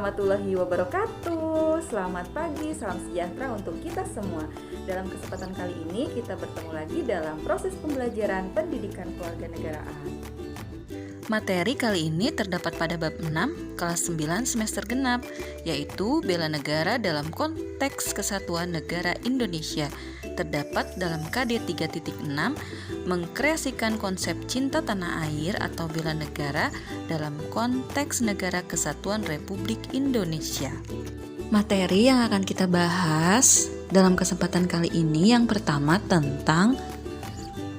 warahmatullahi wabarakatuh. Selamat pagi, salam sejahtera untuk kita semua. Dalam kesempatan kali ini kita bertemu lagi dalam proses pembelajaran pendidikan kewarganegaraan. Materi kali ini terdapat pada bab 6 kelas 9 semester genap, yaitu bela negara dalam konteks kesatuan negara Indonesia. Terdapat dalam KD 3.6 mengkreasikan konsep cinta tanah air atau bela negara dalam konteks negara kesatuan Republik Indonesia. Materi yang akan kita bahas dalam kesempatan kali ini yang pertama tentang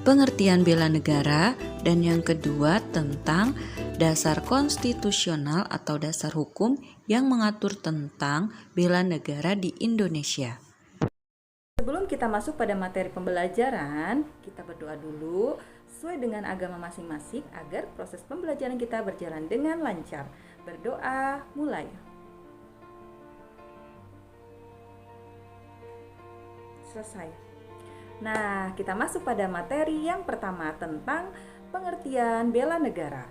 pengertian bela negara dan yang kedua tentang dasar konstitusional atau dasar hukum yang mengatur tentang bela negara di Indonesia. Sebelum kita masuk pada materi pembelajaran, kita berdoa dulu sesuai dengan agama masing-masing agar proses pembelajaran kita berjalan dengan lancar. Berdoa, mulai. Selesai. Nah, kita masuk pada materi yang pertama tentang pengertian bela negara.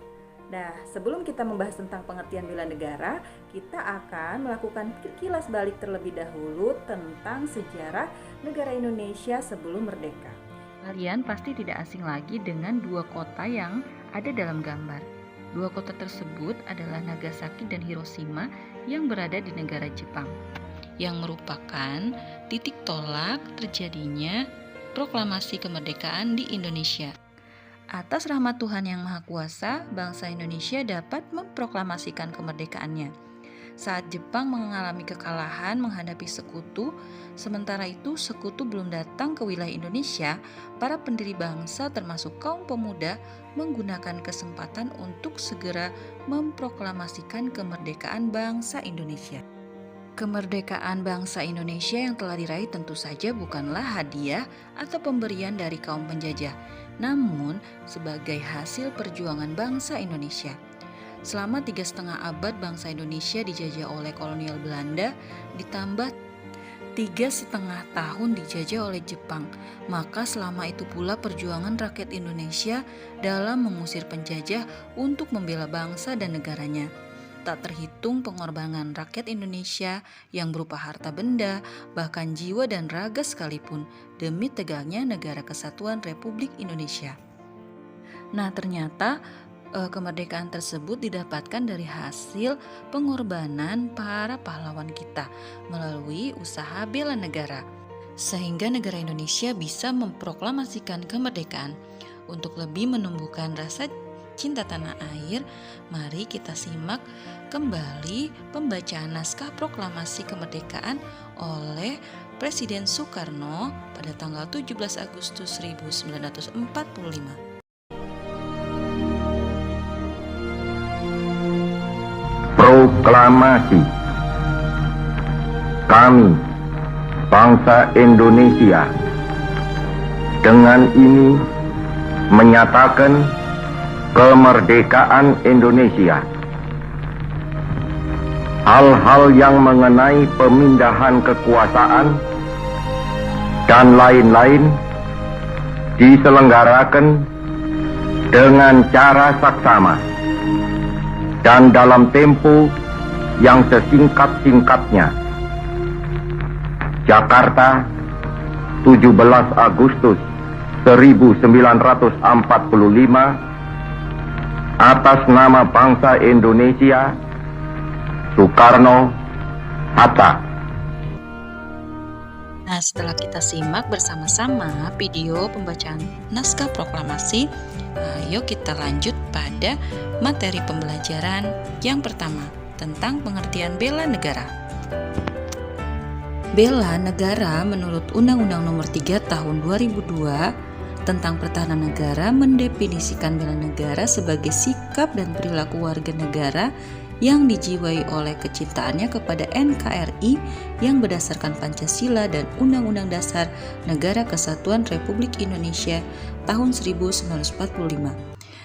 Nah, sebelum kita membahas tentang pengertian bela negara, kita akan melakukan kilas balik terlebih dahulu tentang sejarah negara Indonesia sebelum merdeka. Kalian pasti tidak asing lagi dengan dua kota yang ada dalam gambar. Dua kota tersebut adalah Nagasaki dan Hiroshima yang berada di negara Jepang, yang merupakan titik tolak terjadinya proklamasi kemerdekaan di Indonesia. Atas rahmat Tuhan Yang Maha Kuasa, bangsa Indonesia dapat memproklamasikan kemerdekaannya. Saat Jepang mengalami kekalahan menghadapi sekutu, sementara itu sekutu belum datang ke wilayah Indonesia, para pendiri bangsa termasuk kaum pemuda menggunakan kesempatan untuk segera memproklamasikan kemerdekaan bangsa Indonesia. Kemerdekaan bangsa Indonesia yang telah diraih tentu saja bukanlah hadiah atau pemberian dari kaum penjajah, namun sebagai hasil perjuangan bangsa Indonesia. Selama 3,5 abad bangsa Indonesia dijajah oleh kolonial Belanda, ditambah 3,5 tahun dijajah oleh Jepang, maka selama itu pula perjuangan rakyat Indonesia dalam mengusir penjajah untuk membela bangsa dan negaranya. Tak terhitung pengorbanan rakyat Indonesia yang berupa harta benda, bahkan jiwa dan raga sekalipun demi tegaknya negara kesatuan Republik Indonesia. Nah, ternyata kemerdekaan tersebut didapatkan dari hasil pengorbanan para pahlawan kita melalui usaha bela negara, sehingga negara Indonesia bisa memproklamasikan kemerdekaan. Untuk lebih menumbuhkan rasa cinta tanah air, mari kita simak kembali pembacaan naskah proklamasi kemerdekaan oleh Presiden Soekarno pada tanggal 17 Agustus 1945. Proklamasi. Kami, bangsa Indonesia, dengan ini menyatakan kemerdekaan Indonesia. Hal-hal yang mengenai pemindahan kekuasaan dan lain-lain diselenggarakan dengan cara saksama dan dalam tempo yang sesingkat-singkatnya. Jakarta, 17 Agustus 1945, atas nama bangsa Indonesia, Soekarno-Hatta. Nah, setelah kita simak bersama-sama video pembacaan naskah proklamasi, ayo kita lanjut pada materi pembelajaran yang pertama tentang pengertian bela negara. Bela negara menurut Undang-Undang Nomor 3 Tahun 2002 tentang pertahanan negara mendefinisikan bela negara sebagai sikap dan perilaku warga negara yang dijiwai oleh kecintaannya kepada NKRI yang berdasarkan Pancasila dan Undang-Undang Dasar Negara Kesatuan Republik Indonesia tahun 1945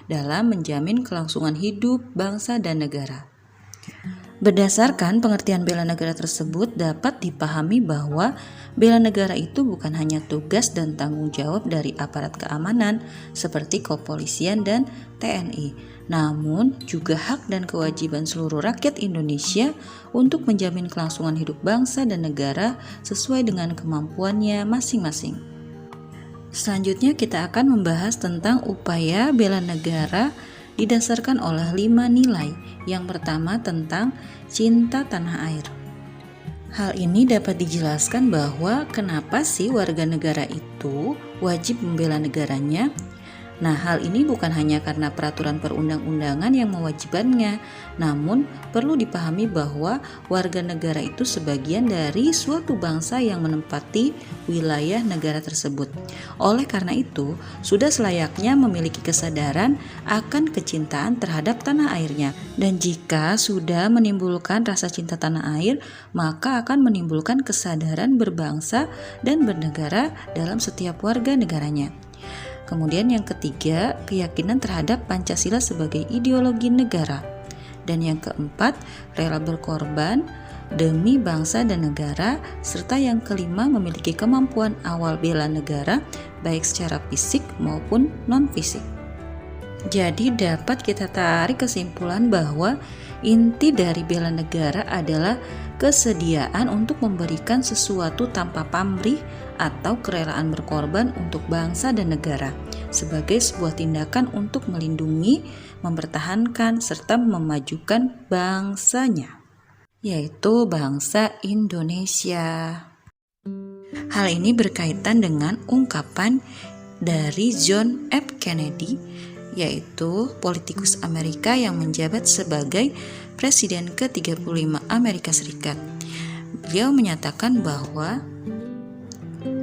dalam menjamin kelangsungan hidup bangsa dan negara. Berdasarkan pengertian bela negara tersebut dapat dipahami bahwa bela negara itu bukan hanya tugas dan tanggung jawab dari aparat keamanan seperti kepolisian dan TNI, namun juga hak dan kewajiban seluruh rakyat Indonesia untuk menjamin kelangsungan hidup bangsa dan negara sesuai dengan kemampuannya masing-masing. Selanjutnya kita akan membahas tentang upaya bela negara didasarkan oleh 5 nilai. Yang pertama tentang cinta tanah air. Hal ini dapat dijelaskan bahwa kenapa sih warga negara itu wajib membela negaranya. Nah, hal ini bukan hanya karena peraturan perundang-undangan yang mewajibkannya, namun perlu dipahami bahwa warga negara itu sebagian dari suatu bangsa yang menempati wilayah negara tersebut. Oleh karena itu, sudah selayaknya memiliki kesadaran akan kecintaan terhadap tanah airnya. Dan jika sudah menimbulkan rasa cinta tanah air, maka akan menimbulkan kesadaran berbangsa dan bernegara dalam setiap warga negaranya. Kemudian yang ketiga, keyakinan terhadap Pancasila sebagai ideologi negara. Dan yang keempat, rela berkorban demi bangsa dan negara. Serta yang kelima, memiliki kemampuan awal bela negara, baik secara fisik maupun non-fisik. Jadi dapat kita tarik kesimpulan bahwa inti dari bela negara adalah kesediaan untuk memberikan sesuatu tanpa pamrih atau kerelaan berkorban untuk bangsa dan negara sebagai sebuah tindakan untuk melindungi, mempertahankan, serta memajukan bangsanya, yaitu bangsa Indonesia. Hal ini berkaitan dengan ungkapan dari John F. Kennedy, yaitu politikus Amerika yang menjabat sebagai Presiden ke-35 Amerika Serikat. Beliau menyatakan bahwa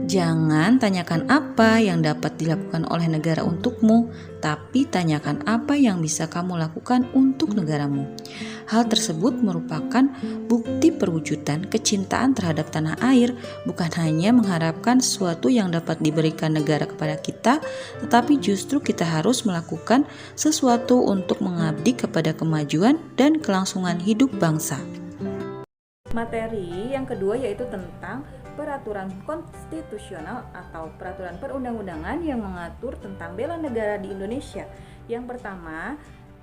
jangan tanyakan apa yang dapat dilakukan oleh negara untukmu, tapi tanyakan apa yang bisa kamu lakukan untuk negaramu. Hal tersebut merupakan bukti perwujudan kecintaan terhadap tanah air, bukan hanya mengharapkan sesuatu yang dapat diberikan negara kepada kita, tetapi justru kita harus melakukan sesuatu untuk mengabdi kepada kemajuan dan kelangsungan hidup bangsa. Materi yang kedua yaitu tentang peraturan konstitusional atau peraturan perundang-undangan yang mengatur tentang bela negara di Indonesia. Yang pertama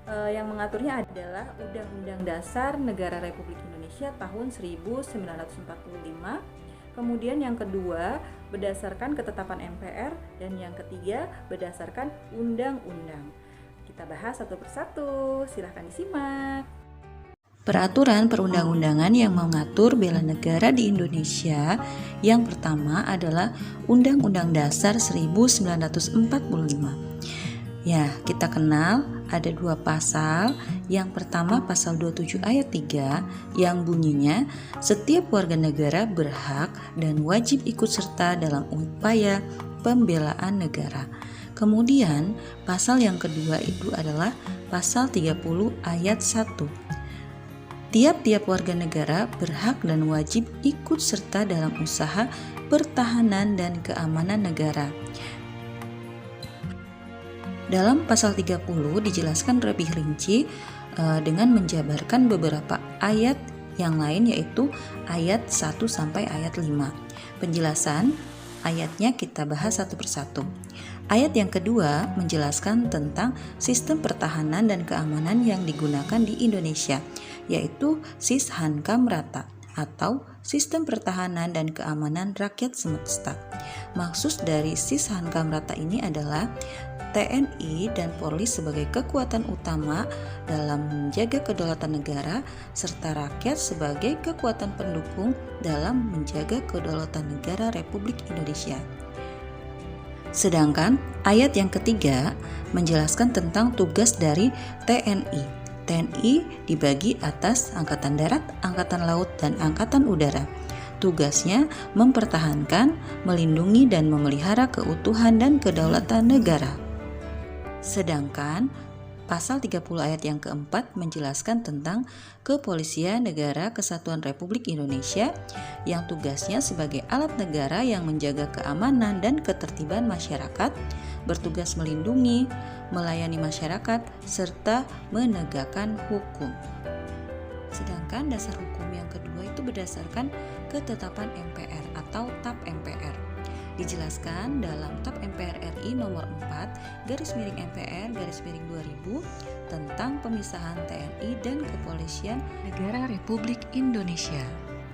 yang mengaturnya adalah Undang-Undang Dasar Negara Republik Indonesia tahun 1945. Kemudian yang kedua berdasarkan ketetapan MPR, dan yang ketiga berdasarkan undang-undang. Kita bahas satu persatu, silahkan disimak. Peraturan perundang-undangan yang mengatur bela negara di Indonesia yang pertama adalah Undang-Undang Dasar 1945. Ya, kita kenal ada 2 pasal. Yang pertama pasal 27 ayat 3 yang bunyinya setiap warga negara berhak dan wajib ikut serta dalam upaya pembelaan negara. Kemudian pasal yang kedua itu adalah pasal 30 ayat 1. Tiap-tiap warga negara berhak dan wajib ikut serta dalam usaha pertahanan dan keamanan negara. Dalam pasal 30 dijelaskan lebih rinci dengan menjabarkan beberapa ayat yang lain, yaitu ayat 1 sampai ayat 5. Penjelasan ayatnya kita bahas satu persatu. Ayat yang kedua menjelaskan tentang sistem pertahanan dan keamanan yang digunakan di Indonesia, yaitu Sis-Hankam-Rata atau Sistem Pertahanan dan Keamanan Rakyat Semesta. Maksud dari Sis-Hankam-Rata ini adalah TNI dan Polri sebagai kekuatan utama dalam menjaga kedaulatan negara, serta rakyat sebagai kekuatan pendukung dalam menjaga kedaulatan negara Republik Indonesia. Sedangkan ayat yang ketiga menjelaskan tentang tugas dari TNI. TNI dibagi atas Angkatan Darat, Angkatan Laut, dan Angkatan Udara. Tugasnya mempertahankan, melindungi, dan memelihara keutuhan dan kedaulatan negara. Sedangkan pasal 30 ayat yang keempat menjelaskan tentang Kepolisian Negara Kesatuan Republik Indonesia yang tugasnya sebagai alat negara yang menjaga keamanan dan ketertiban masyarakat, bertugas melindungi, melayani masyarakat, serta menegakkan hukum. Sedangkan dasar hukum yang kedua itu berdasarkan ketetapan MPR atau TAP MPR. Dijelaskan dalam TAP MPR RI nomor 4 /MPR/2000 tentang pemisahan TNI dan Kepolisian Negara Republik Indonesia.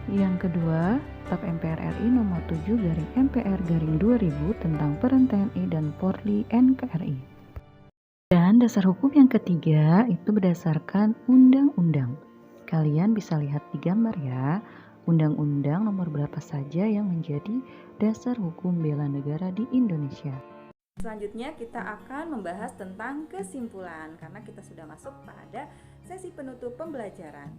Yang kedua, TAP MPR RI nomor 7 /MPR/2000 tentang peran TNI dan Polri NKRI. Dan dasar hukum yang ketiga itu berdasarkan undang-undang. Kalian bisa lihat di gambar ya, undang-undang nomor berapa saja yang menjadi dasar hukum bela negara di Indonesia. Selanjutnya kita akan membahas tentang kesimpulan karena kita sudah masuk pada sesi penutup pembelajaran.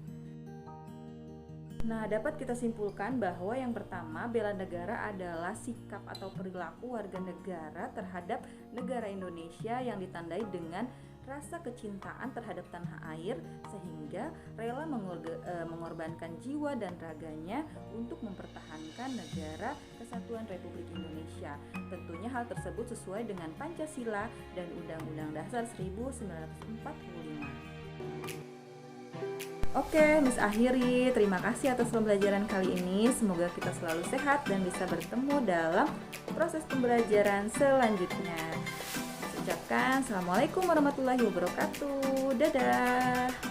Nah, dapat kita simpulkan bahwa yang pertama, bela negara adalah sikap atau perilaku warga negara terhadap negara Indonesia yang ditandai dengan rasa kecintaan terhadap tanah air sehingga rela mengorbankan jiwa dan raganya untuk mempertahankan negara Kesatuan Republik Indonesia. Tentunya hal tersebut sesuai dengan Pancasila dan Undang-Undang Dasar 1945. Oke, Miss akhiri. Terima kasih atas pembelajaran kali ini. Semoga kita selalu sehat dan bisa bertemu dalam proses pembelajaran selanjutnya. Ucapkan Assalamualaikum warahmatullahi wabarakatuh. Dadah.